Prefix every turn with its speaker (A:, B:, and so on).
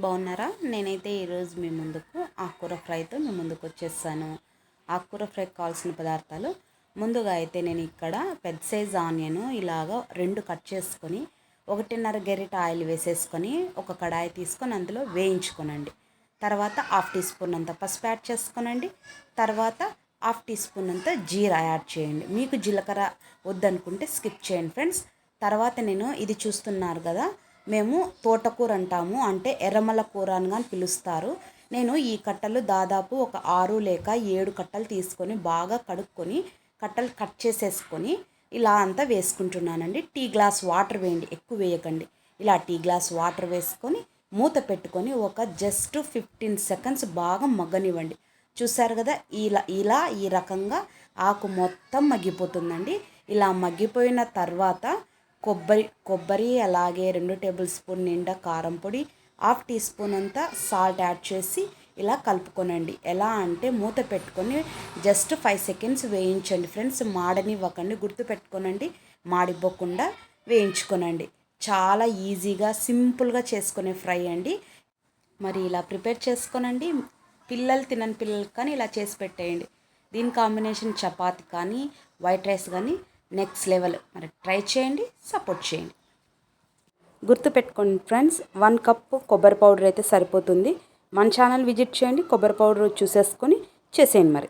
A: బాగున్నారా? నేనైతే ఈరోజు మీ ముందుకు ఆకుకూర ఫ్రైతో మీ ముందుకు వచ్చేసాను. ఆకుకూర ఫ్రైకి కావాల్సిన పదార్థాలు ముందుగా అయితే నేను ఇక్కడ పెద్ద సైజ్ ఆనియన్ ఇలాగా 2 కట్ చేసుకొని 1.5 గరిట ఆయిల్ వేసేసుకొని ఒక కడాయి తీసుకొని అందులో వేయించుకోనండి. తర్వాత 1/2 టీ స్పూన్ అంత పసుపు యాడ్ చేసుకోనండి. తర్వాత 1/2 టీ స్పూన్ అంత జీరా యాడ్ చేయండి. మీకు జీలకర్ర వద్దనుకుంటే స్కిప్ చేయండి ఫ్రెండ్స్. తర్వాత నేను ఇది చూస్తున్నారు కదా, మేము తోటకూర అంటాము, అంటే ఎర్రమల్ల కూర అని కానీ పిలుస్తారు. నేను ఈ కట్టలు దాదాపు ఒక 6 లేక 7 కట్టలు తీసుకొని బాగా కడుక్కొని కట్టలు కట్ చేసేసుకొని ఇలా అంతా వేసుకుంటున్నానండి. టీ గ్లాస్ వాటర్ వేయండి, ఎక్కువ వేయకండి. ఇలా టీ గ్లాస్ వాటర్ వేసుకొని మూత పెట్టుకొని ఒక జస్ట్ 15 సెకండ్స్ బాగా మగ్గనివ్వండి. చూసారు కదా, ఇలా ఈ రకంగా ఆకు మొత్తం మగ్గిపోతుందండి. ఇలా మగ్గిపోయిన తర్వాత కొబ్బరి అలాగే 2 టేబుల్ స్పూన్ నిండా కారం పొడి, 1/2 టీ స్పూన్ అంతా సాల్ట్ యాడ్ చేసి ఇలా కలుపుకోనండి. ఎలా అంటే మూత పెట్టుకొని జస్ట్ 5 సెకండ్స్ వేయించండి ఫ్రెండ్స్. మాడనివ్వకండి, గుర్తుపెట్టుకోనండి, మాడిపోకుండా వేయించుకోనండి. చాలా ఈజీగా సింపుల్గా చేసుకునే ఫ్రై అండి. మరి ఇలా ప్రిపేర్ చేసుకోనండి. పిల్లలు తినని పిల్లలకి కానీ ఇలా చేసి పెట్టేయండి. దీని కాంబినేషన్ చపాతి కానీ వైట్ రైస్ కానీ నెక్స్ట్ లెవెల్. మరి ట్రై చేయండి, సపోర్ట్ చేయండి. గుర్తుపెట్టుకోండి ఫ్రెండ్స్, 1 కప్పు కొబ్బరి పౌడర్ అయితే సరిపోతుంది. మన ఛానల్ విజిట్ చేయండి, కొబ్బరి పౌడర్ చూసేసుకొని చేసేయండి మరి.